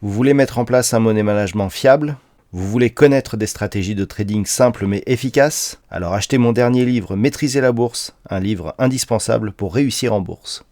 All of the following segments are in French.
Vous voulez mettre en place un money management fiable? Vous voulez connaître des stratégies de trading simples mais efficaces? Alors achetez mon dernier livre Maîtriser la bourse, un livre indispensable pour réussir en bourse.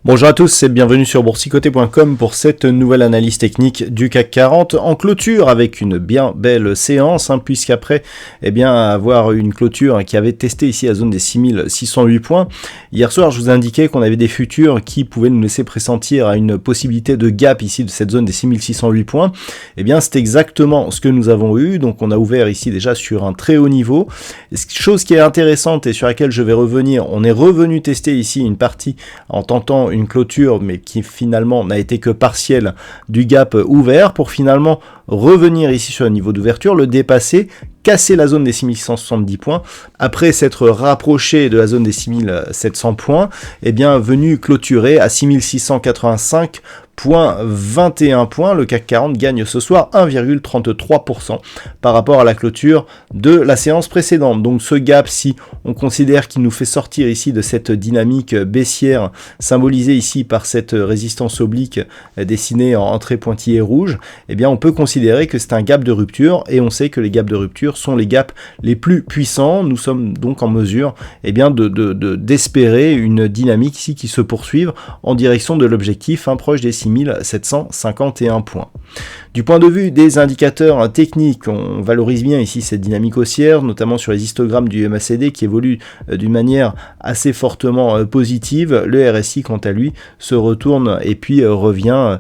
Bonjour à tous et bienvenue sur boursicoté.com pour cette nouvelle analyse technique du CAC 40 en clôture avec une bien belle séance puisqu'après avoir une clôture qui avait testé ici la zone des 6608 points. Hier soir je vous indiquais qu'on avait des futurs qui pouvaient nous laisser pressentir à une possibilité de gap ici de cette zone des 6608 points. C'est exactement ce que nous avons eu, donc on a ouvert ici déjà sur un très haut niveau. Chose qui est intéressante et sur laquelle je vais revenir, on est revenu tester ici une partie en tentant une clôture mais qui finalement n'a été que partielle du gap ouvert pour finalement revenir ici sur le niveau d'ouverture, le dépasser, casser la zone des 6670 points, après s'être rapproché de la zone des 6700 points, venu clôturer à 6685,21 points. Le CAC 40 gagne ce soir 1,33% par rapport à la clôture de la séance précédente. Donc ce gap, si on considère qu'il nous fait sortir ici de cette dynamique baissière symbolisée ici par cette résistance oblique dessinée en trait pointillé rouge, on peut considérer que c'est un gap de rupture et on sait que les gaps de rupture sont les gaps les plus puissants. Nous sommes donc en mesure d'espérer une dynamique ici qui se poursuive en direction de l'objectif proche des 6751 points. Du point de vue des indicateurs techniques, on valorise bien ici cette dynamique haussière, notamment sur les histogrammes du MACD qui évolue d'une manière assez fortement positive. Le RSI, quant à lui, se retourne et puis revient.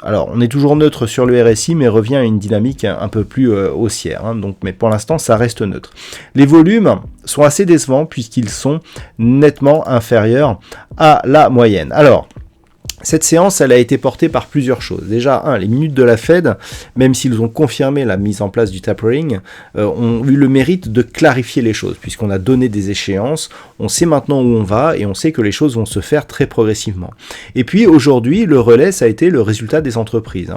Alors, on est toujours neutre sur le RSI, mais revient à une dynamique un peu plus haussière. Mais pour l'instant, ça reste neutre. Les volumes sont assez décevants puisqu'ils sont nettement inférieurs à la moyenne. Alors, cette séance, elle a été portée par plusieurs choses. Déjà, les minutes de la Fed, même s'ils ont confirmé la mise en place du tapering, ont eu le mérite de clarifier les choses, puisqu'on a donné des échéances, on sait maintenant où on va, et on sait que les choses vont se faire très progressivement. Et puis, aujourd'hui, le relais, ça a été le résultat des entreprises.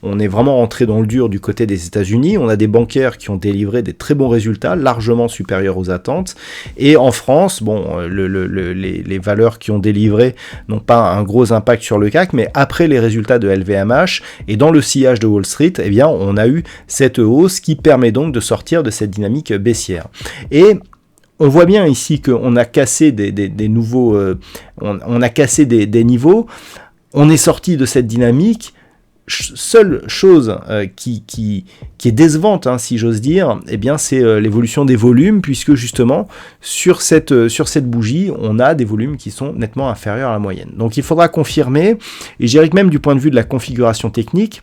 On est vraiment rentré dans le dur du côté des États-Unis, on a des bancaires qui ont délivré des très bons résultats, largement supérieurs aux attentes, et en France, les valeurs qui ont délivré n'ont pas un gros impact sur le CAC, mais après les résultats de LVMH et dans le sillage de Wall Street, on a eu cette hausse qui permet donc de sortir de cette dynamique baissière. Et on voit bien ici qu'on a cassé des nouveaux, on a cassé des niveaux, on est sorti de cette dynamique. Seule chose qui est décevante, si j'ose dire, c'est l'évolution des volumes, puisque justement sur cette bougie, on a des volumes qui sont nettement inférieurs à la moyenne. Donc il faudra confirmer, et je dirais que même du point de vue de la configuration technique,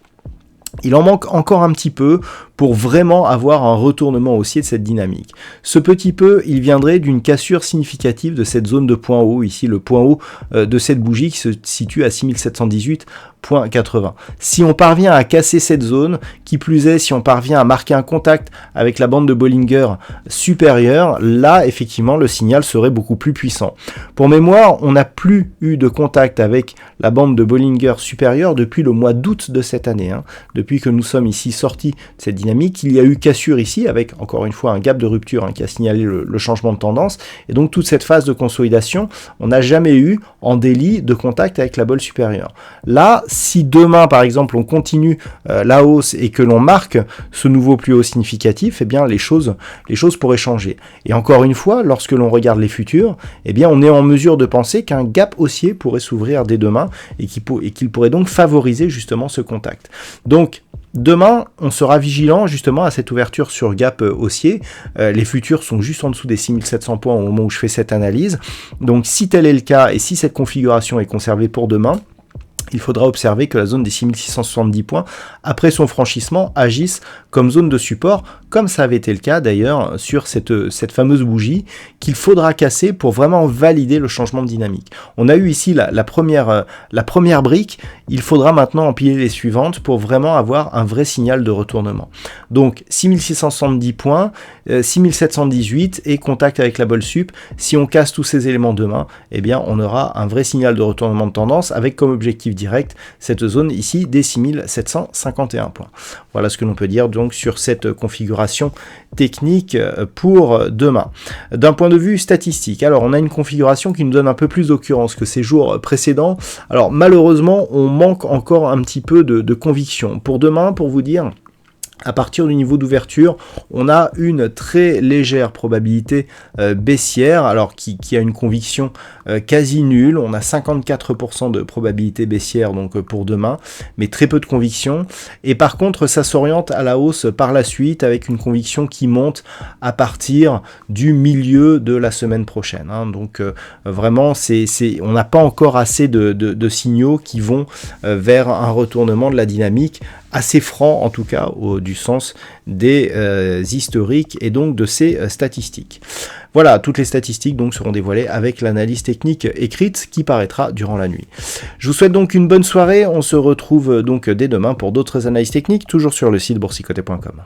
il en manque encore un petit peu pour vraiment avoir un retournement haussier de cette dynamique. Ce petit peu, il viendrait d'une cassure significative de cette zone de point haut, ici le point haut de cette bougie qui se situe à 6718,80. Si on parvient à casser cette zone, qui plus est, si on parvient à marquer un contact avec la bande de Bollinger supérieure, là, effectivement, le signal serait beaucoup plus puissant. Pour mémoire, on n'a plus eu de contact avec la bande de Bollinger supérieure depuis le mois d'août de cette année. Depuis que nous sommes ici sortis de cette dynamique, il y a eu cassure ici avec encore une fois un gap de rupture qui a signalé le changement de tendance, et donc toute cette phase de consolidation, on n'a jamais eu en délit de contact avec la bolle supérieure. Là, si demain par exemple on continue la hausse et que l'on marque ce nouveau plus haut significatif, les choses pourraient changer. Et encore une fois, lorsque l'on regarde les futurs, on est en mesure de penser qu'un gap haussier pourrait s'ouvrir dès demain et qu'il pourrait donc favoriser justement ce contact. Donc demain, on sera vigilant justement à cette ouverture sur gap haussier. Les futurs sont juste en dessous des 6700 points au moment où je fais cette analyse. Donc si tel est le cas et si cette configuration est conservée pour demain, il faudra observer que la zone des 6670 points, après son franchissement, agisse comme zone de support, comme ça avait été le cas d'ailleurs sur cette fameuse bougie, qu'il faudra casser pour vraiment valider le changement de dynamique. On a eu ici la première brique, il faudra maintenant empiler les suivantes pour vraiment avoir un vrai signal de retournement. Donc 6670 points, 6718 et contact avec la bolle sup. Si on casse tous ces éléments demain, eh bien on aura un vrai signal de retournement de tendance avec comme objectif direct cette zone ici des 6751 points. Voilà ce que l'on peut dire donc sur cette configuration technique pour demain. D'un point de vue statistique, alors on a une configuration qui nous donne un peu plus d'occurrence que ces jours précédents. Alors malheureusement, on manque encore un petit peu de conviction. Pour demain, pour vous dire, à partir du niveau d'ouverture, on a une très légère probabilité baissière, alors qui a une conviction quasi nulle. On a 54% de probabilité baissière donc pour demain, mais très peu de conviction. Et par contre, ça s'oriente à la hausse par la suite avec une conviction qui monte à partir du milieu de la semaine prochaine. Hein. Donc vraiment, on n'a pas encore assez de signaux qui vont vers un retournement de la dynamique assez franc en tout cas du sens des historiques et donc de ces statistiques. Voilà, toutes les statistiques donc seront dévoilées avec l'analyse technique écrite qui paraîtra durant la nuit. Je vous souhaite donc une bonne soirée, on se retrouve donc dès demain pour d'autres analyses techniques, toujours sur le site boursicoté.com.